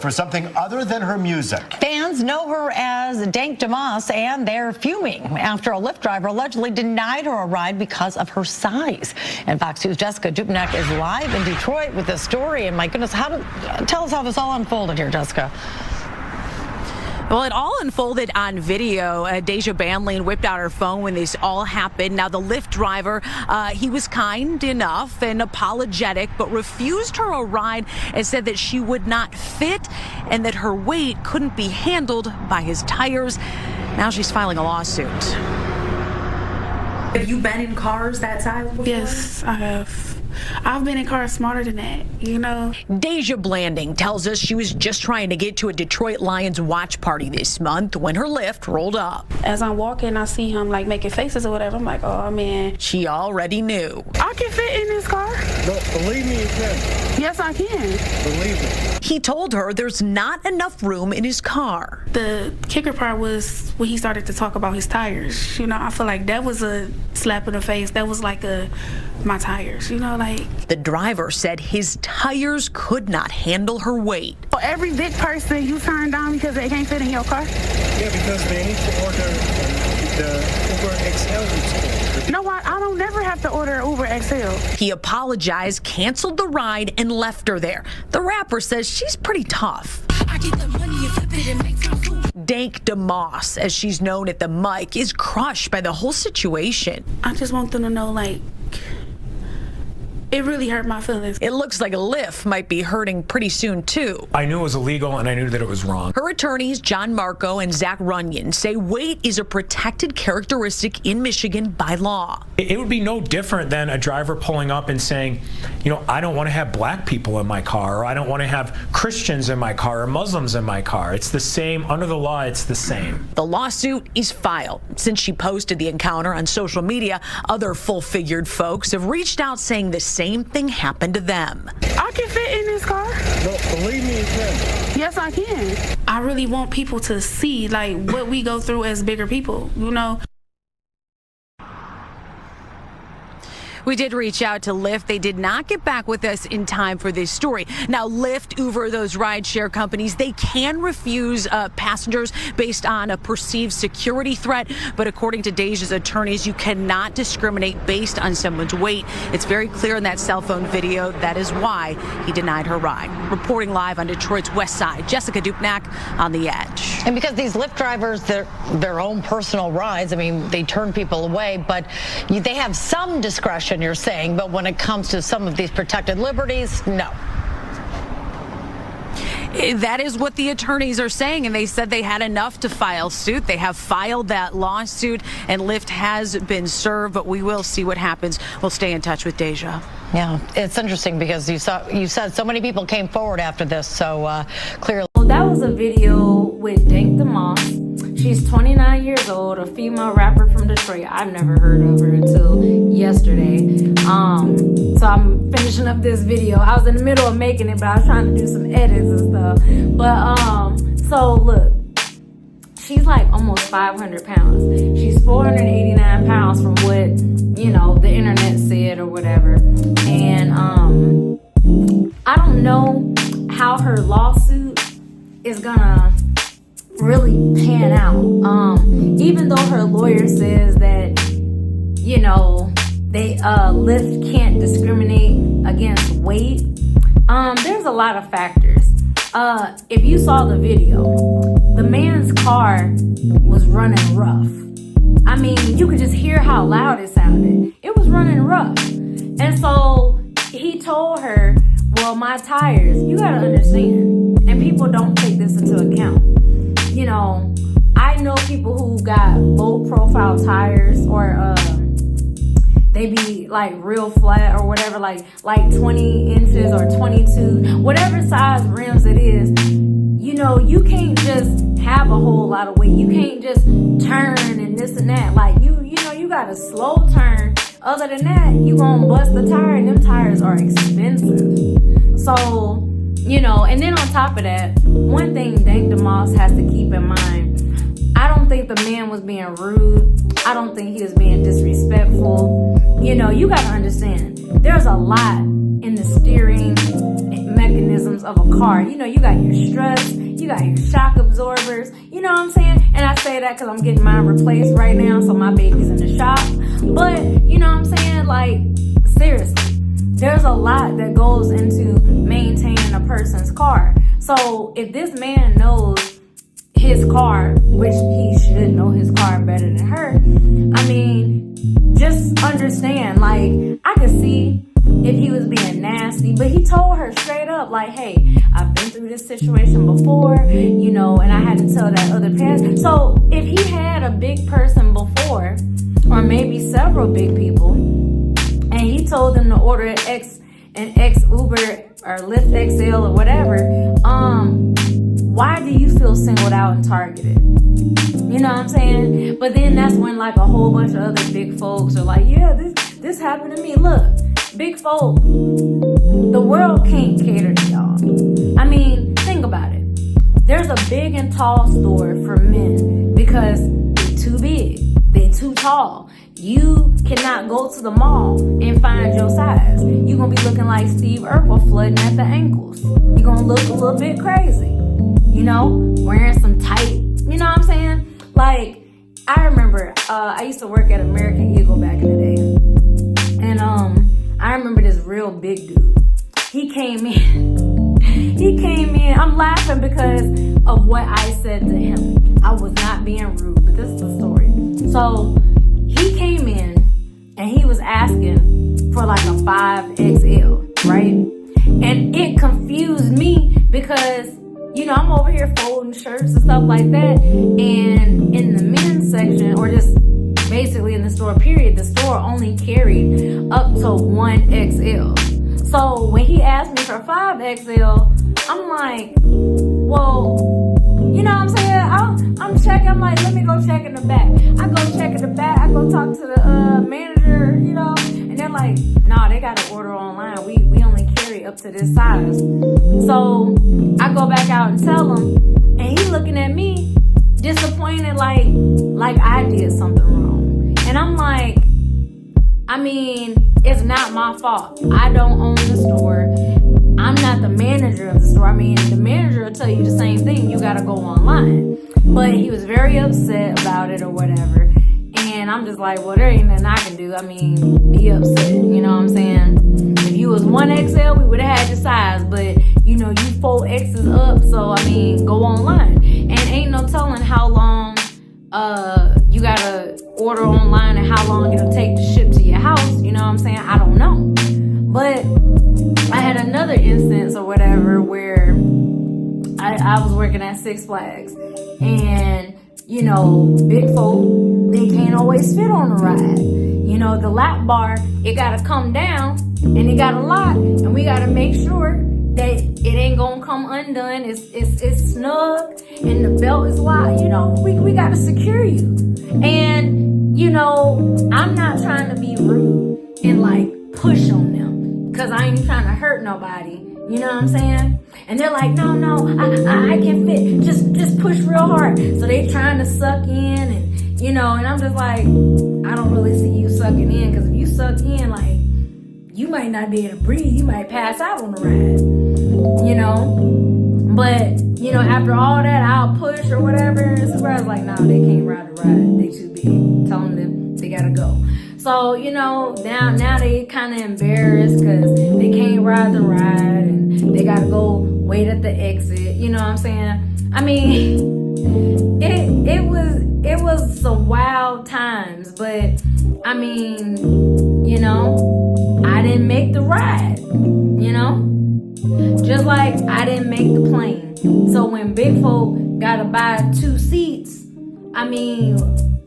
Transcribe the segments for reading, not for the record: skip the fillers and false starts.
For something other than her music. Fans know her as Dank Demoss, and they're fuming after a Lyft driver allegedly denied her a ride because of her size. And Fox News' Jessica Dupnack is live in Detroit with this story. And my goodness, tell us how this all unfolded here, Jessica. Well, it all unfolded on video. Deja Banlane whipped out her phone when this all happened. Now, the Lyft driver, he was kind enough and apologetic, but refused her a ride and said that she would not fit and that her weight couldn't be handled by his tires. Now she's filing a lawsuit. Have you been in cars that size before? Yes, I have. I've been in cars smarter than that, you know. Deja Blanding tells us she was just trying to get to a Detroit Lions watch party this month when her Lyft rolled up. As I'm walking, I see him like making faces or whatever. I'm like, oh man. She already knew. I can fit in this car. No, believe me, you can. Yes, I can. Believe me. He told her there's not enough room in his car. The kicker part was when he started to talk about his tires. You know, I feel like that was a slap in the face. That was like my tires, you know, like. The driver said his tires could not handle her weight. For every big person you turn down because they can't fit in your car? Yeah, because they need to order the Uber XL. You know what? I don't never have to order Uber XL. He apologized, canceled the ride, and left her there. The rapper says she's pretty tough. I get the money and flip it and make time food. Dank Demoss, as she's known at the mic, is crushed by the whole situation. I just want them to know, like, it really hurt my feelings. It looks like a Lyft might be hurting pretty soon, too. I knew it was illegal, and I knew that it was wrong. Her attorneys, John Marco and Zach Runyon, say weight is a protected characteristic in Michigan by law. It would be no different than a driver pulling up and saying, you know, I don't want to have black people in my car, or I don't want to have Christians in my car, or Muslims in my car. It's the same. Under the law, it's the same. The lawsuit is filed. Since she posted the encounter on social media, other full-figured folks have reached out saying the same thing happened to them. I can fit in this car. No, believe me, you can. Yes, I can. I really want people to see, like, what we go through as bigger people, you know? We did reach out to Lyft. They did not get back with us in time for this story. Now, Lyft, Uber, those rideshare companies, they can refuse passengers based on a perceived security threat. But according to Deja's attorneys, you cannot discriminate based on someone's weight. It's very clear in that cell phone video. That is why he denied her ride. Reporting live on Detroit's west side, Jessica Dupnack on The Edge. And because these Lyft drivers, their own personal rides, I mean, they turn people away, but they have some discretion, you're saying, but when it comes to some of these protected liberties, no. That is what the attorneys are saying, and they said they had enough to file suit. They have filed that lawsuit, and Lyft has been served, but we will see what happens. We'll stay in touch with Deja. Yeah, it's interesting because you said so many people came forward after this, so clearly. Well, that was a video with Dank Demoss. She's 29 years old, a female rapper from Detroit. I've never heard of her until yesterday. So I'm finishing up this video. I was in the middle of making it, but I was trying to do some edits and stuff. But so look, she's like almost 500 pounds. She's 489 pounds from what, you know, the internet said or whatever. And I don't know how her lawsuit is gonna really pan out. Even though her lawyer says that, you know, Lyft can't discriminate against weight, there's a lot of factors. If you saw the video, the man's car was running rough. I mean, you could just hear how loud it sounded. It was running rough. And so he told her, well, my tires, you gotta understand, and people don't take this into account. You know, I know people who got low profile tires, or they be like real flat or whatever, like 20 inches or 22, whatever size rims it is. You know, you can't just have a whole lot of weight. You can't just turn and this and that. Like you know, you got a slow turn. Other than that, you gonna bust the tire, and them tires are expensive. So, you know, and then on top of that, one thing Dank Demoss has to keep in mind, I don't think the man was being rude. I don't think he was being disrespectful. You know, you gotta understand, there's a lot in the steering mechanisms of a car. You know, you got your struts, you got your shock absorbers, you know what I'm saying? And I say that because I'm getting mine replaced right now, so my baby's in the shop. But, you know what I'm saying? Like, seriously, there's a lot that goes into maintaining a person's car. So if this man knows his car, which he should know his car better than her, I mean, just understand, like, I could see if he was being nasty, but he told her straight up, like, hey, I've been through this situation before, you know, and I had to tell that other parent. So if he had a big person before, or maybe several big people, and he told them to order an X Uber or Lyft XL or whatever, why do you feel singled out and targeted? You know what I'm saying? But then that's when like a whole bunch of other big folks are like, yeah, this happened to me. Look, big folk, the world can't cater to y'all. I mean, think about it. There's a big and tall store for men because they're too big, they're too tall. You cannot go to the mall and find your size. You're going to be looking like Steve Urkel flooding at the ankles. You're going to look a little bit crazy, you know, wearing some tight, you know what I'm saying? Like, I remember I used to work at American Eagle back in the day. And I remember this real big dude. He came in. I'm laughing because of what I said to him. I was not being rude, but this is the story. So he came in and he was asking for like a 5XL, right? And it confused me because, you know, I'm over here folding shirts and stuff like that. And in the men's section, or just basically in the store period, the store only carried up to 1XL. So when he asked me for 5XL, I'm like, well, you know what I'm saying? I'm checking. I'm like, let me go check in the back. I go check in the back. I go talk to the manager, you know, and they're like, nah, they got to order online. We only carry up to this size. So I go back out and tell him, and he looking at me disappointed, like I did something wrong. And I'm like, I mean, it's not my fault. I don't own the store. I'm not the manager of the store. I mean, the manager will tell you the same thing. You got to go online. But he was very upset about it or whatever. And I'm just like, well, there ain't nothing I can do. I mean, be upset. You know what I'm saying? If you was 1XL, we would have had your size. But, you know, you 4X's up. So, I mean, go online. And ain't no telling how long you got to order online and how long it'll take to ship to your house. You know what I'm saying? I don't know. But I had another instance or whatever where I was working at Six Flags, and you know, big folk, they can't always fit on the ride. You know, the lap bar, it gotta come down and it gotta lock, and we gotta make sure that it ain't gonna come undone. It's snug and the belt is locked. You know, we gotta secure you. And you know, I'm not trying to be rude and like push on them, because I ain't trying to hurt nobody. You know what I'm saying? And they're like, no, I can fit. Just push real hard. So they trying to suck in, and you know, and I'm just like, I don't really see you sucking in, because if you suck in, like, you might not be able to breathe. You might pass out on the ride. You know? But, you know, after all that, I'll push or whatever. And Supervisor's like, nah, they can't ride the ride. They too big. Tell them that they gotta go. So, you know, now they kind of embarrassed because they can't ride the ride and they gotta go wait at the exit. You know what I'm saying? I mean, it was some wild times, but I mean, you know, I didn't make the ride. You know, just like I didn't make the plane. So when big folk gotta buy 2 seats, I mean,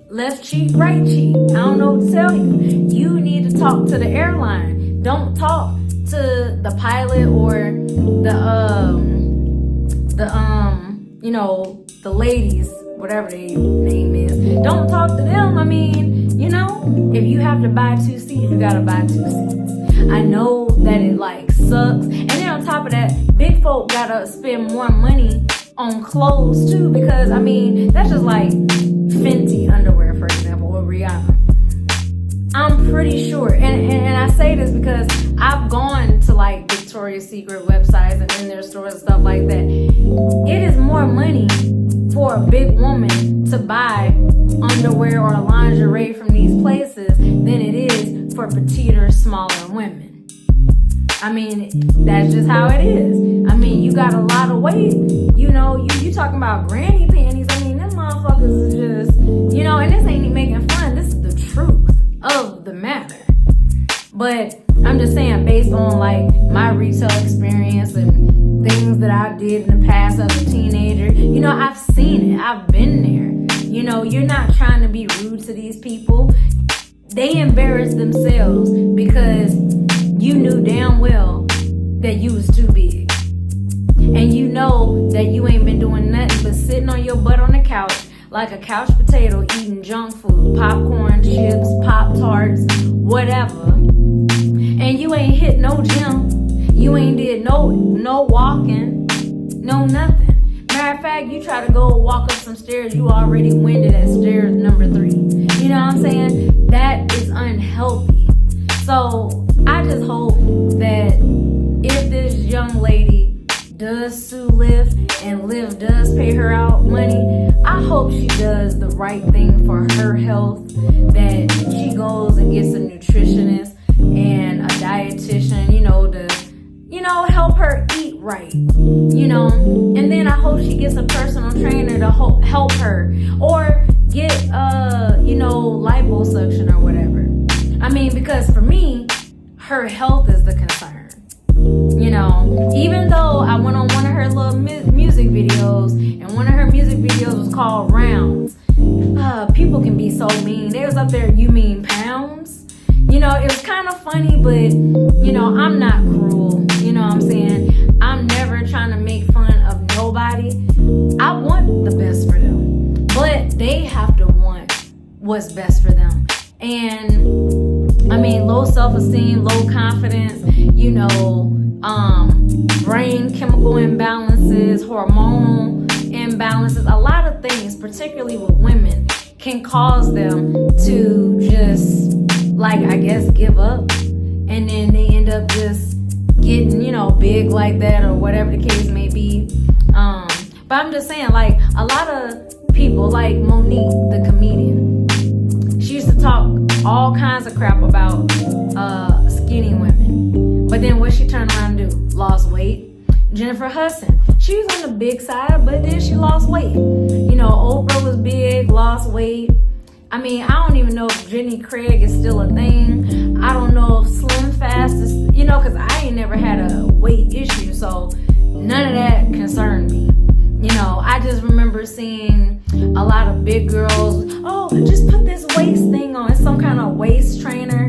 left cheek, right cheek. I don't know what to tell you. You need to talk to the airline. Don't talk to the pilot or you know, the ladies, whatever their name is. Don't talk to them. I mean, you know, if you have to buy 2 seats, you gotta buy 2 seats. I know that it like sucks. And then on top of that, big folk gotta spend more money on clothes too, because I mean, that's just like Fenty underwear, for example, or Rihanna. I'm pretty sure, and I say this because I've gone to like Victoria's Secret websites and in their stores and stuff like that. It is more money for a big woman to buy underwear or lingerie from these places than it is for petiter, smaller women. I mean, that's just how it is. I mean, you got a lot of weight. You know, you talking about granny panties. I mean, them motherfuckers is just, you know, and this ain't making fun. This is the truth of the matter. But I'm just saying, based on like my retail experience and things that I did in the past as a teenager, you know, I've seen it. I've been there. You know, you're not trying to be rude to these people. They embarrass themselves because you knew damn well that you was too big. And you know that you ain't been doing nothing but sitting on your butt on the couch like a couch potato, eating junk food, popcorn, chips, Pop-Tarts, whatever. And you ain't hit no gym. You ain't did no walking, no nothing. Matter of fact, you try to go walk up some stairs, you already winded at stairs number 3. You know what I'm saying? That is unhealthy. So I just hope that if this young lady does sue Lyft and Lyft does pay her out money, I hope she does the right thing for her health, that she goes and gets a nutritionist and a dietitian, you know, to, you know, help her eat right, you know, and then I hope she gets a personal trainer to help her, or get, you know, liposuction or whatever. I mean, because for me, her health is the concern. You know, even though I went on one of her little music videos, and one of her music videos was called Rounds, people can be so mean. They was up there, you mean pounds? You know, it was kind of funny, but, you know, I'm not cruel. You know what I'm saying? I'm never trying to make fun of nobody. I want the best for them, but they have to want what's best for them. And I mean, low self-esteem, low confidence, you know, brain chemical imbalances, hormonal imbalances, a lot of things, particularly with women, can cause them to just, like, I guess, give up. And then they end up just getting, you know, big like that, or whatever the case may be. But I'm just saying, like, a lot of people, like Monique, the comedian, she used to talk all kinds of crap about skinny women. But then what she turned around and do? Lost weight. Jennifer Hudson, she was on the big side, but then she lost weight. You know, Oprah was big, lost weight. I mean, I don't even know if Jenny Craig is still a thing. I don't know if Slim Fast is, you know, because I ain't never had a weight issue, so none of that concerned me. You know, I just remember seeing a lot of big girls, oh, just put this waist thing on. It's some kind of waist trainer.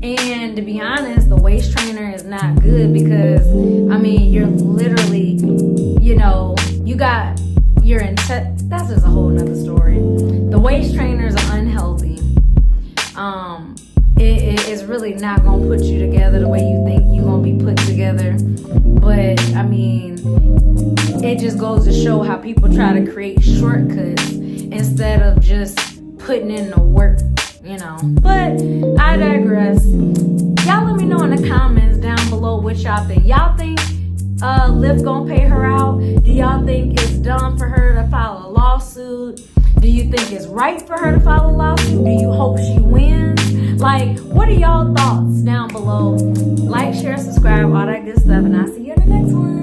And to be honest, the waist trainer is not good because, I mean, you're literally, you know, you got your that's just a whole nother story. The waist trainers are unhealthy. It is really not going to put you together the way you think you're going to be put together. But, I mean, it just goes to show how people try to create shortcuts instead of just putting in the work, you know. But I digress. Y'all let me know in the comments down below what y'all think. Y'all think Lyft gonna pay her out? Do y'all think it's dumb for her to file a lawsuit? Do you think it's right for her to file a lawsuit? Do you hope she wins? Like, what are y'all thoughts down below? Like, share, subscribe, all that good stuff, and I'll see you in the next one.